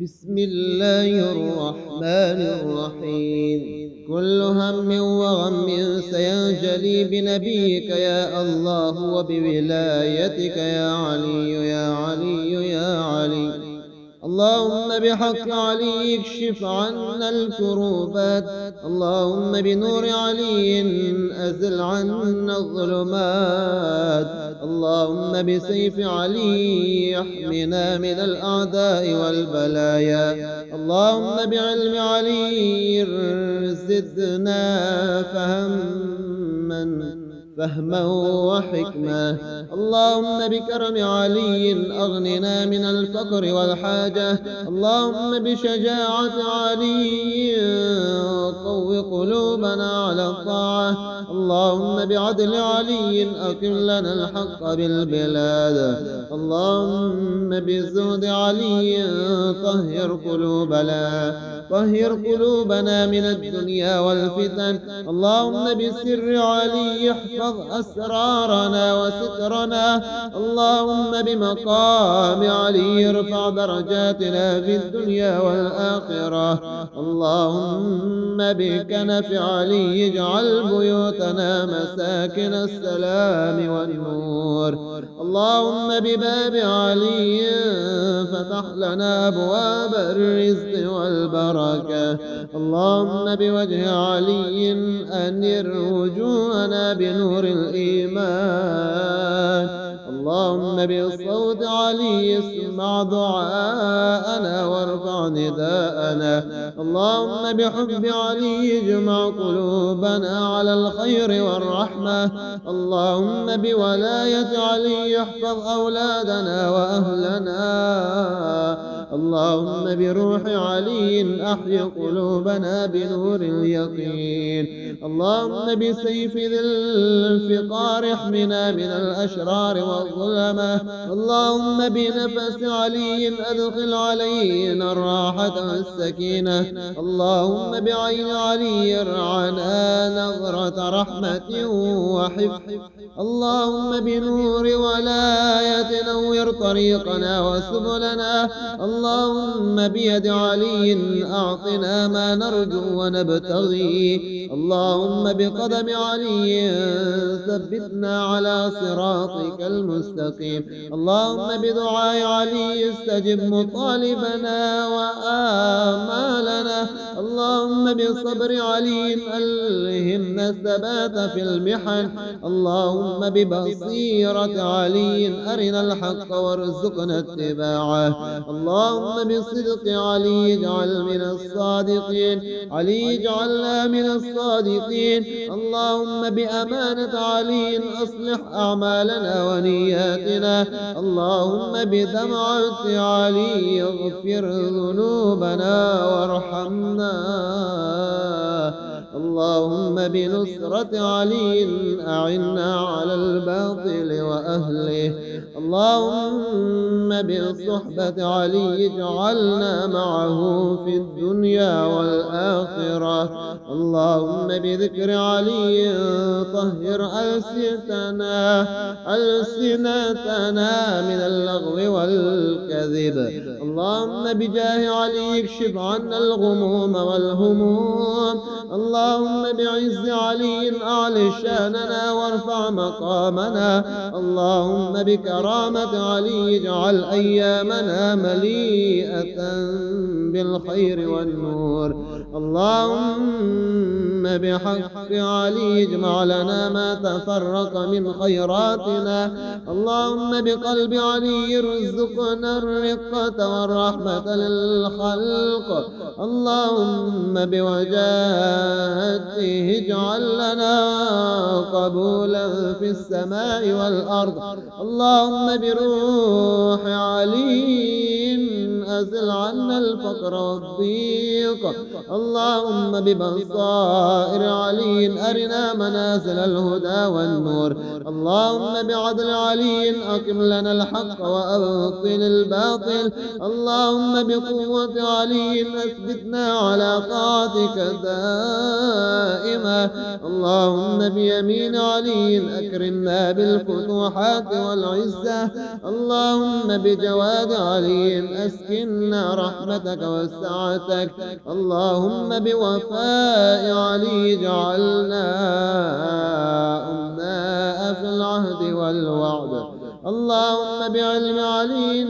بسم الله الرحمن الرحيم. كل هم وغم سينجلي بنبيك يا الله وبولايتك يا علي يا علي يا علي. اللهم بحق علي اكشف عنا الكروبات، اللهم بنور علي أزل عنا الظلمات، اللهم بسيف علي احمنا من الأعداء والبلايا، اللهم بعلم علي زدنا فهما وحكمة، اللهم بكرم علي أغننا من الفقر والحاجة، اللهم بشجاعة علي قو قلوبنا على الطاعة، اللهم بعدل علي أقم لنا الحق بالبلاد، اللهم بزهد علي طهر قلوبنا من الدنيا والفتن، اللهم بسر علي احفظ أسرارنا وسترنا، اللهم بمقام علي ارفع درجاتنا في الدنيا والآخرة، اللهم بكنف علي اجعل بيوتنا مساكن السلام والنور، اللهم بباب علي فتح لنا أبواب الرزق والبركة، اللهم بوجه علي أنر وجوهنا بنور الإيمان، اللهم بصوت علي اسمع دعاءنا وارفع نداءنا، اللهم بحب علي اجمع قلوبنا على الخير والرحمة، اللهم بولاية علي احفظ أولادنا وأهلنا، اللهم بروح علي أحيي قلوبنا بنور اليقين، اللهم بسيف ذي الفقار احمنا من الأشرار والظلمة، اللهم بنفس علي أدخل علينا الراحة والسكينة، اللهم بعين علي ارعنا نظرة رحمة وحفظ، اللهم بنور ولاية نور طريقنا وسبلنا، اللهم بيد علي أعطنا ما نرجو ونبتغي، اللهم بقدم علي ثبتنا على صراطك المستقيم، اللهم بدعاء علي استجب مطالبنا وآمالنا، اللهم بصبر علي ألهمنا الثبات في المحن، اللهم ببصيرة علي أرنا الحق وارزقنا اتباعه، اللهم بصدق علي اجعل من الصادقين، علي اجعلنا من الصادقين، اللهم بأمانة علي أصلح أعمالنا ونياتنا، اللهم بدمعة علي اغفر ذنوبنا وارحمنا، اللهم بنصرة علي أعنا على الباطل وأهله، اللهم بصحبة علي اجعلنا معه في الدنيا والآخرة، اللهم بذكر علي طهر ألسنتنا من اللغو والكذب، اللهم بجاه علي اكشف عنا الغموم والهموم، اللهم بعز علي أعل شاننا وارفع مقامنا، اللهم بكرامة علي اجعل أيامنا مليئة بالخير والنور، اللهم بحق علي اجمع لنا ما تفرق من خيراتنا، اللهم بقلب علي ارزقنا الرقة والرحمة للخلق، اللهم بوجاهته اجعل لنا قبولا في السماء والأرض، اللهم بروح علي أزل عنا الفقر والضيق، اللهم ببصائر علي أرنا منازل الهدى والنور، اللهم بعدل علي أقم لنا الحق وأبطل الباطل، اللهم بقوة علي أثبتنا على طاعتك دائما، اللهم بيمين علي أكرمنا بالفتوحات والعزة، اللهم بجواد علي أسكن اسكنا رحمتك وسعتك. اللهم بوفاء علي اجعلنا أمناء في العهد والوعد. اللهم بعلم علي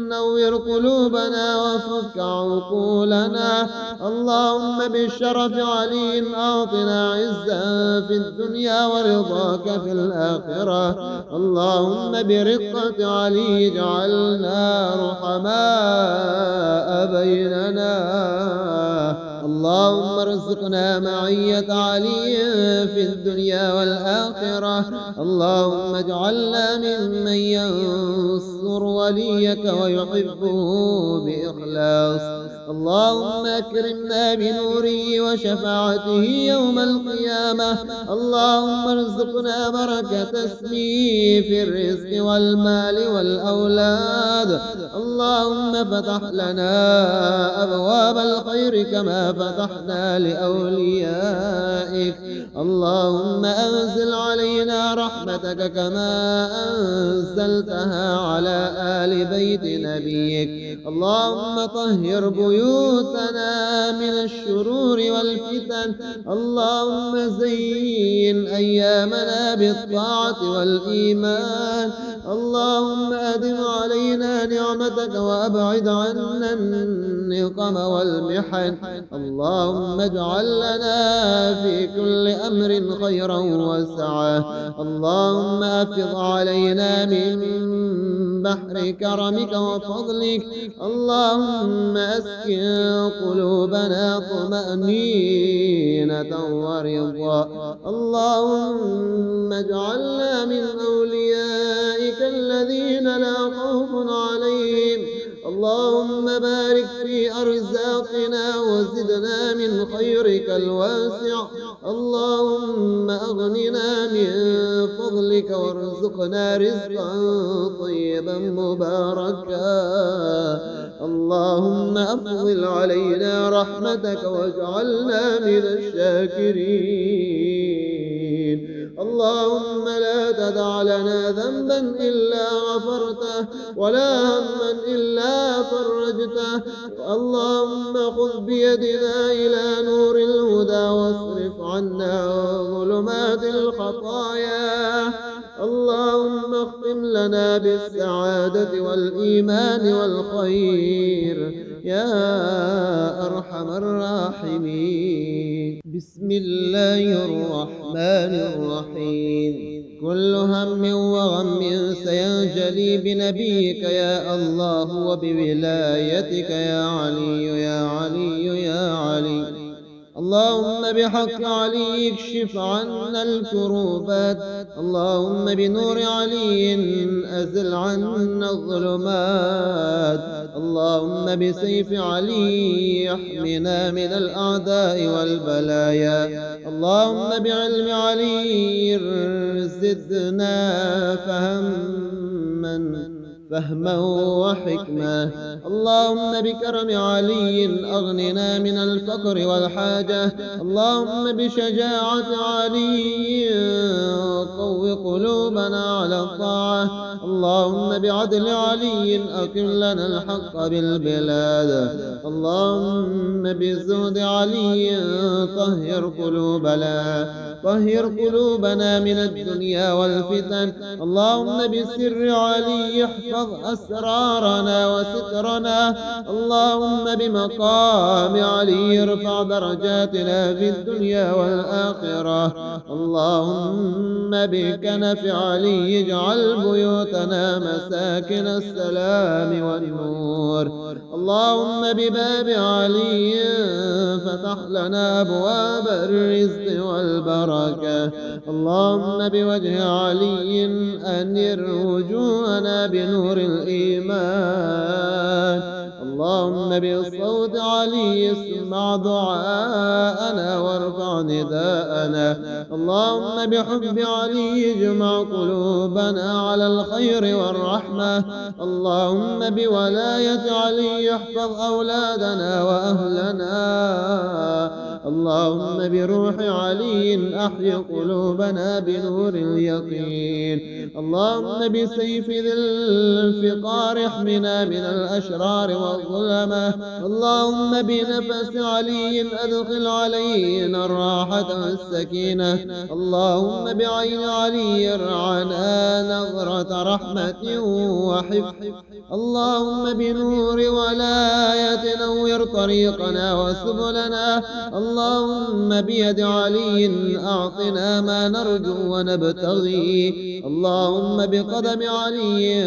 نور قلوبنا وفك عقولنا. اللهم بشرف علي أعطنا عزا في الدنيا ورضاك في الآخرة. اللهم برقة علي اجعلنا رحماء بيننا. اللهم ارزقنا معية علي في الدنيا والآخرة. اللهم اجعلنا ممن ينصر وليك ويحبه بإخلاص. اللهم أكرمنا بنوره وشفاعته يوم القيامة. اللهم ارزقنا بركة اسمه في الرزق والمال والأولاد. اللهم فتح لنا أبواب الخير كما فتحنا لأوليائك. اللهم أنزل علينا رحمتك كما أنزلتها على آل بيت نبيك. اللهم طهر بيوتنا من الشرور والفتن. اللهم زين أيامنا بالطاعة والإيمان. اللهم أدم علينا نعمتك وأبعد عنا النقم والمحن. اللهم اجعل لنا في كل أمر خيرا وسعة. اللهم أفض علينا من بحر كرمك وفضلك. اللهم أسكن قلوبنا طمأنينة ورضا. اللهم اجعلنا من أوليائك الذين لا خوف عليهم. اللهم بارك في أرزاقنا وزدنا من خيرك الواسع. اللهم أغننا من فضلك وارزقنا رزقا طيبا مباركا. اللهم أفضل علينا رحمتك واجعلنا من الشاكرين. اللهم لا تدع لنا ذنبا إلا غفرته ولا هما إلا فرجته. اللهم خذ بيدنا إلى نور الهدى واصرف عنا ظلمات الخطايا. اللهم اختم لنا بالسعادة والإيمان والخير يا أرحم الراحمين. بسم الله الرحمن الرحيم. كل هم وغم سينجلي بنبيك يا الله وبولايتك يا علي يا علي يا علي. اللهم بحق علي اكشف عنا الكروبات. اللهم بنور علي أزل عنا الظلمات. اللهم بسيف علي احمنا من الأعداء والبلايا. اللهم بعلم علي زدنا فهما وحكمة. اللهم بكرم علي أغننا من الفقر والحاجة. اللهم بشجاعة علي قو قلوبنا على الطاعة. اللهم بعدل علي أقم لنا الحق بالبلاد. اللهم بزهد علي طهر قلوبنا من الدنيا والفتن. اللهم بسر علي احفظ أسرارنا وسترنا. اللهم بمقام علي ارفع درجاتنا في الدنيا والآخرة. اللهم بكنف علي اجعل بيوتنا مساكن السلام والنور. اللهم بباب علي فتح لنا أبواب الرزق والبركة. اللهم بوجه علي أنر وجوهنا بنور الإيمان. اللهم بصوت علي اسمع دعاءنا وارفع نداءنا. اللهم بحب علي اجمع قلوبنا على الخير والرحمة. اللهم بولاية علي احفظ أولادنا وأهلنا. اللهم بروح علي أحي قلوبنا بنور اليقين. اللهم بسيف ذي الفقار احمنا من الأشرار والظلمة. اللهم بنفس علي أدخل علينا الراحة والسكينة. اللهم بعين علي ارعنا نظرة رحمة وحفظ. اللهم بنور ولاية نور طريقنا وسبلنا. اللهم بيد علي أعطنا ما نرجو ونبتغي. اللهم بقدم علي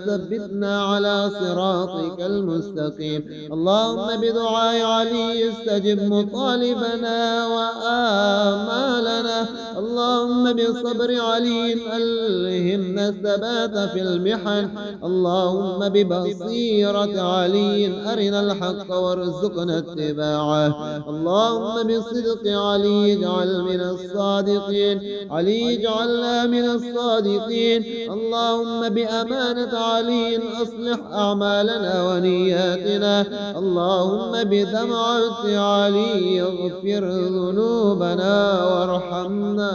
ثبتنا على صراطك المستقيم. اللهم بدعاء علي استجب مطالبنا وآمالنا. اللهم بصبر علي ألهمنا الثبات في المحن. اللهم ببصيرة علي أرنا الحق وارزقنا اتباعه. اللهم بصدق علي اجعل من الصادقين. علي اجعلنا من الصادقين. اللهم بأمانة علي أصلح أعمالنا ونياتنا. اللهم بدمعة علي اغفر ذنوبنا وارحمنا.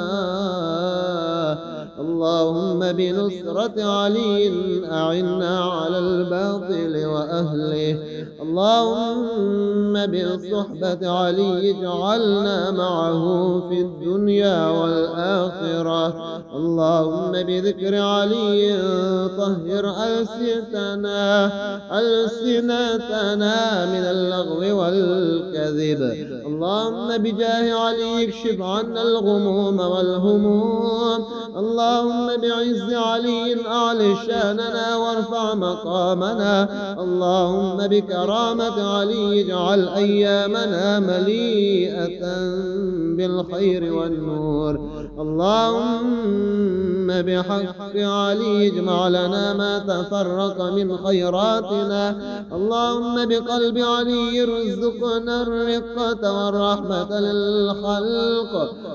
اللهم بنصرة علي أعنا على الباطل وأهله. اللهم بصحبة علي اجعلنا معه في الدنيا والآخرة. اللهم بذكر علي طهر ألسنتنا من اللغو والكذب. اللهم بجاه علي اكشف عنا الغموم والهموم. اللهم بعز علي أعل شاننا وارفع مقامنا. اللهم بكرامة علي اجعل أيامنا مليئة بالخير والنور. اللهم بحق علي اجمع لنا ما تفرق من خيراتنا. اللهم بقلب علي ارزقنا الرقة والرحمة للخلق.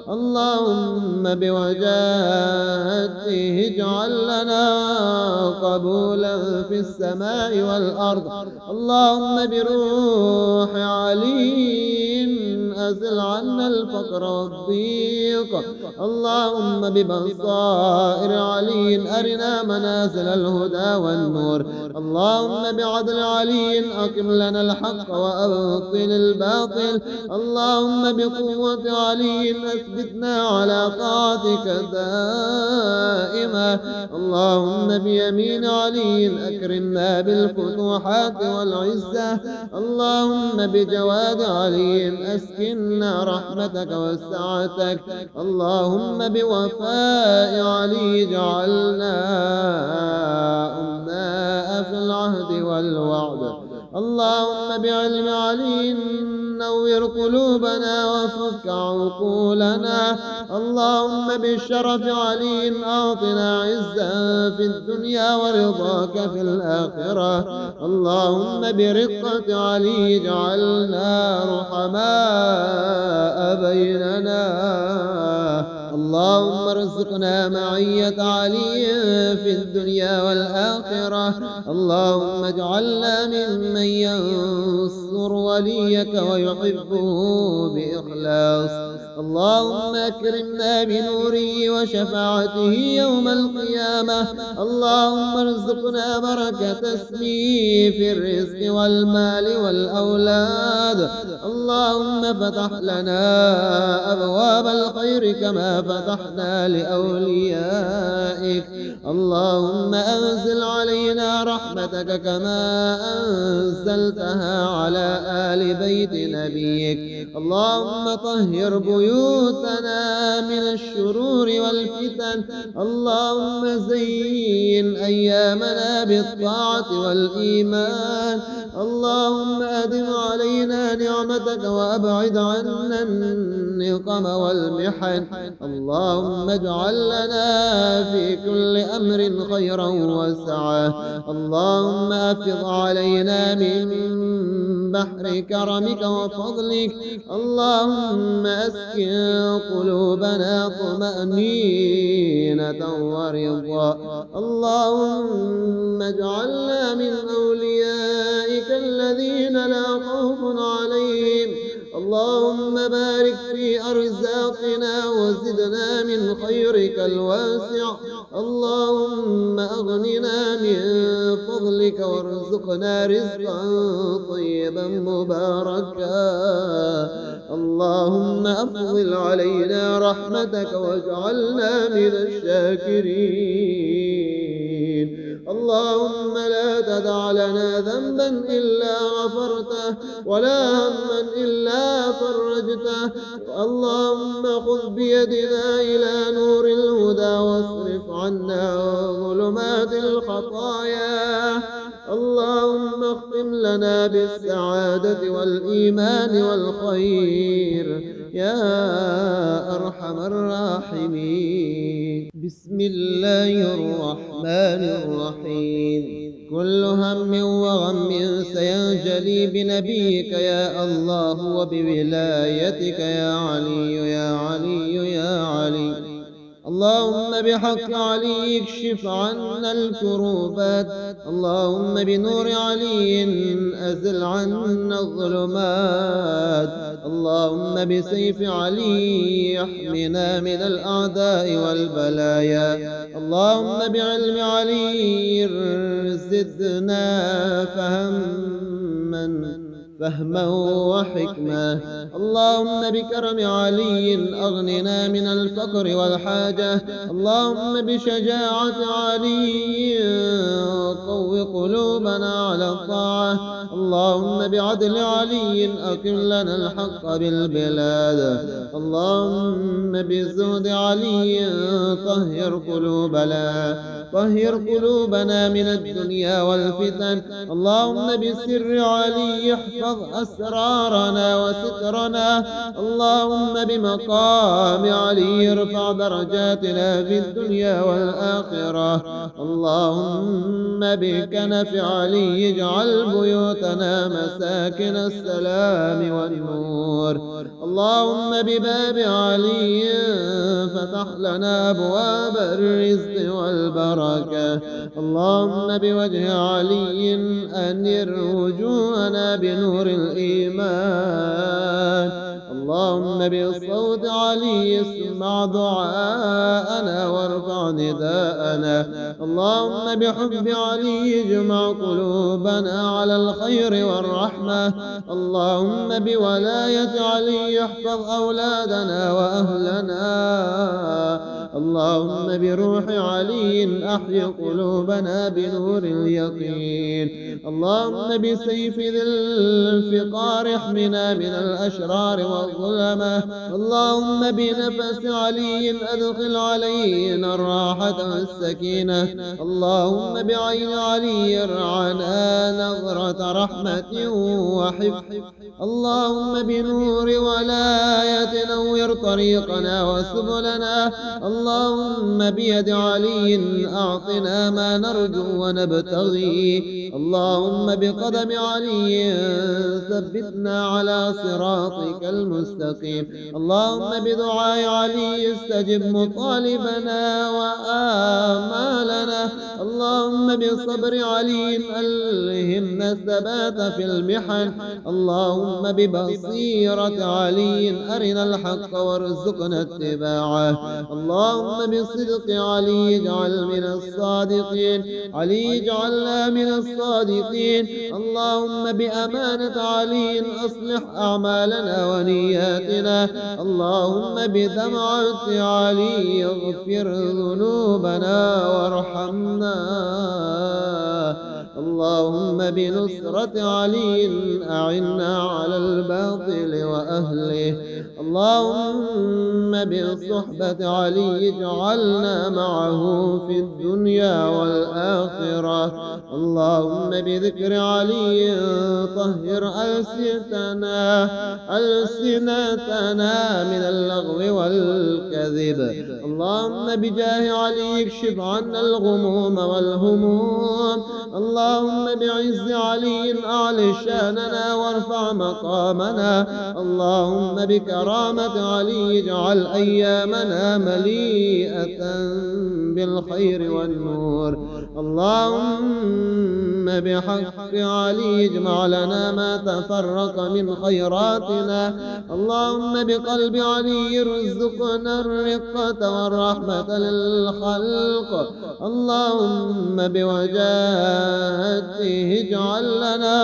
اللهم بوجاهته اجعل لنا قبولا في السماء والأرض. اللهم بروح علي أزل عنا الفقر والضيق. اللهم ببصائر علي أرنا منازل الهدى والنور. اللهم بعدل علي أقم لنا الحق وأبطل الباطل. اللهم بقوة علي أثبتنا على طاعتك دائما. اللهم بيمين علي أكرمنا بالفتوحات والعزة. اللهم بجواد علي أسكننا رحمتك وسعتك. اللهم بوفاء علي اجعلنا أمناء في العهد والوعد. اللهم بعلم علي نور قلوبنا وفك عقولنا. اللهم بالشرف علي أعطنا عزا في الدنيا ورضاك في الآخرة. اللهم برقة علي اجعلنا رحماء بيننا. اللهم ارزقنا معية علي في الدنيا والآخرة. اللهم اجعلنا ممن ينصر وليك ويحبه بإخلاص. اللهم أكرمنا بنوره وشفاعته يوم القيامة. اللهم ارزقنا بركة اسمه في الرزق والمال والأولاد. اللهم فتح لنا أبواب الخير كما فتحنا لأوليائك. اللهم أنزل علينا رحمتك كما أنزلتها على آل بيت نبيك. اللهم طهر بيوتنا من الشرور والفتن. اللهم زين أيامنا بالطاعة والإيمان. اللهم أدم علينا نعمتك وأبعد عنا النقم والمحن. اللهم اجعل لنا في كل أمر خيرا وسعة. اللهم أفض علينا من بحر كرمك وفضلك. اللهم أسكن قلوبنا طمأنينة ورضا. اللهم اجعلنا من أوليائك الذين لا خوف عليهم اللهم بارك في أرزاقنا وزدنا من خيرك الواسع. اللهم أغننا من فضلك وارزقنا رزقا طيبا مباركا. اللهم أفضل علينا رحمتك واجعلنا من الشاكرين. اللهم لا تدع لنا ذنبا إلا غفرته ولا هما إلا فرجته. اللهم خذ بيدنا إلى نور الهدى واصرف عنا ظلمات الخطايا. اللهم اختم لنا بالسعادة والإيمان والخير يا أرحم الراحمين. بسم الله الرحمن الرحيم. كل هم وغم سينجلي بنبيك يا الله وبولايتك يا علي يا علي يا علي. اللهم بحق علي اكشف عنا الكروبات. اللهم بنور علي أزل عنا الظلمات. اللهم بسيف علي احمنا من الأعداء والبلايا. اللهم بعلم علي زدنا فهما وحكمة. اللهم بكرم علي أغننا من الفقر والحاجة. اللهم بشجاعة علي قو قلوبنا على الطاعة. اللهم بعدل علي أقم لنا الحق بالبلاد. اللهم بزهد علي طهر قلوبنا من الدنيا والفتن. اللهم بسر علي احفظ أسرارنا وسترنا. اللهم بمقام علي ارفع درجاتنا في الدنيا والآخرة. اللهم بكنف علي اجعل بيوتنا مساكن السلام والنور. اللهم بباب علي فتح لنا أبواب الرزق والبركة. اللهم بوجه علي أنر وجوهنا بنور الإيمان. اللهم بصوت علي اسمع دعاءنا وارفع نداءنا. اللهم بحب علي اجمع قلوبنا على الخير والرحمة. اللهم بولاية علي احفظ أولادنا وأهلنا. اللهم بروح علي أحيي قلوبنا بنور اليقين. اللهم بسيف ذي الفقار احمنا من الأشرار والظلمة. اللهم بنفس علي أدخل علينا الراحة والسكينة. اللهم بعين علي ارعنا نظرة رحمة وحفظ. اللهم بنور ولاية نور طريقنا وسبلنا. اللهم بيد علي أعطنا ما نرجو ونبتغي. اللهم بقدم علي ثبتنا على صراطك المستقيم. اللهم بدعاء علي استجب مطالبنا وآمالنا. اللهم بصبر علي ألهمنا الثبات في المحن. اللهم ببصيرة علي أرنا الحق وارزقنا اتباعه. اللهم بصدق علي اجعل من الصادقين. علي اجعلنا من الصادقين. اللهم بأمانة علي أصلح أعمالنا ونياتنا. اللهم بدمعة علي اغفر ذنوبنا وارحمنا. اللهم بنصرة علي أعنا على الباطل وأهله. اللهم بصحبة علي اجعلنا معه في الدنيا والآخرة. اللهم بذكر علي طهر ألسنتنا من اللغو والكذب. اللهم بجاه علي اكشف عنا الغموم والهموم. اللهم بعز علي أعل شاننا وارفع مقامنا. اللهم بكرامة علي اجعل أيامنا مليئة بالخير والنور. اللهم بحق علي اجمع لنا ما تفرق من خيراتنا. اللهم بقلب علي ارزقنا الرقة والرحمة للخلق. اللهم بوجاهته اجعل لنا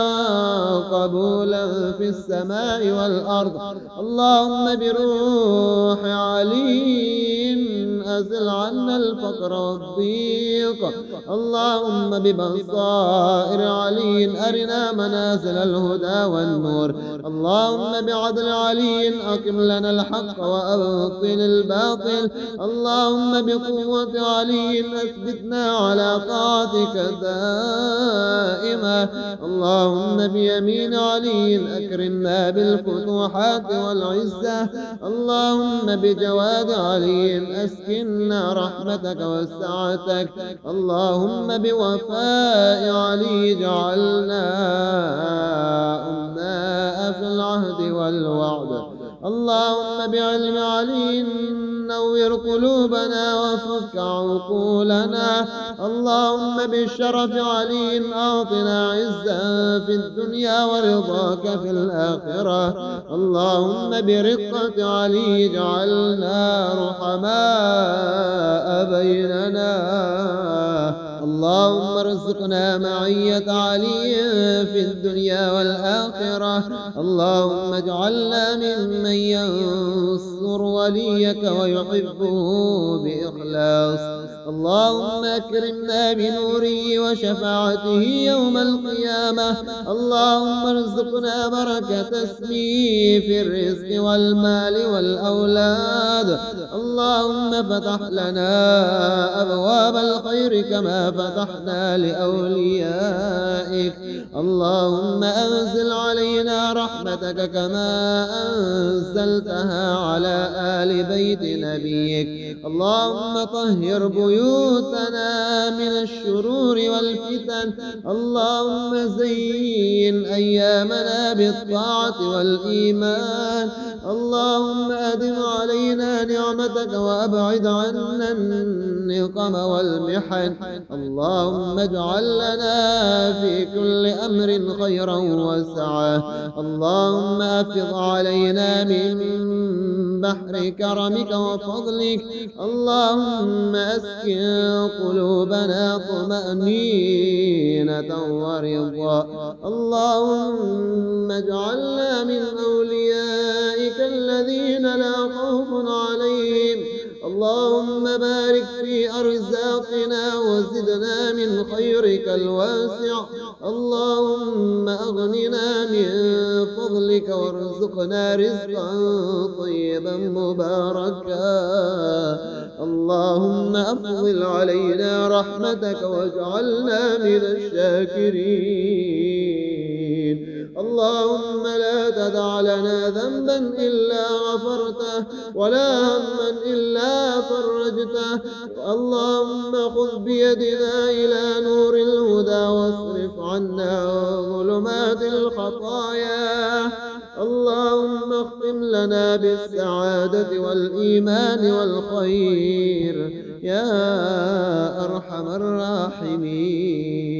قبولا في السماء والأرض. اللهم بروح علي أزل عنا الفقر والضيق. اللهم ببصائر علي أرنا منازل الهدى والنور. اللهم بعدل علي أقم لنا الحق وأبطل الباطل. اللهم بقوة علي أثبتنا على طاعتك دائما. اللهم بيمين علي أكرمنا بالفتوحات والعزة. اللهم بجواد علي أسكننا رحمتك وسعتك. اللهم بوفاء علي اجعلنا أمناء في العهد والوعد. اللهم بعلم علي نور قلوبنا وفك عقولنا. اللهم بالشرف علي أعطنا عزا في الدنيا ورضاك في الآخرة. اللهم برقة علي اجعلنا رحماء بيننا. اللهم ارزقنا معية علي في الدنيا والآخرة. اللهم اجعلنا ممن ينصر وليك ويحبه بإخلاص. اللهم أكرمنا بنوره وشفاعته يوم القيامة. اللهم ارزقنا بركة اسمه في الرزق والمال والأولاد. اللهم فتح لنا أبواب الخير كما فتحنا لأوليائك. اللهم أنزل علينا رحمتك كما أنزلتها على آل بيت نبيك. اللهم طهر بيوتنا من الشرور والفتن. اللهم زين أيامنا بالطاعة والإيمان. اللهم أدم علينا نعمتك وأبعد عنا النقم والمحن. اللهم اجعل لنا في كل أمر خيرا وسعة. اللهم أفض علينا من بحر كرمك وفضلك. اللهم أسكن قلوبنا طمأنينة ورضا. اللهم اجعلنا من أوليائك الذين لا خوف عليهم. اللهم بارك في أرزاقنا وزدنا من خيرك الواسع. اللهم أغننا من فضلك وارزقنا رزقا طيبا مباركا. اللهم أفضل علينا رحمتك واجعلنا من الشاكرين. اللهم لا تدع لنا ذنبا إلا غفرته ولا هما إلا فرجته. اللهم خذ بيدنا إلى نور الهدى واصرف عنا ظلمات الخطايا. اللهم اختم لنا بالسعادة والإيمان والخير يا أرحم الراحمين.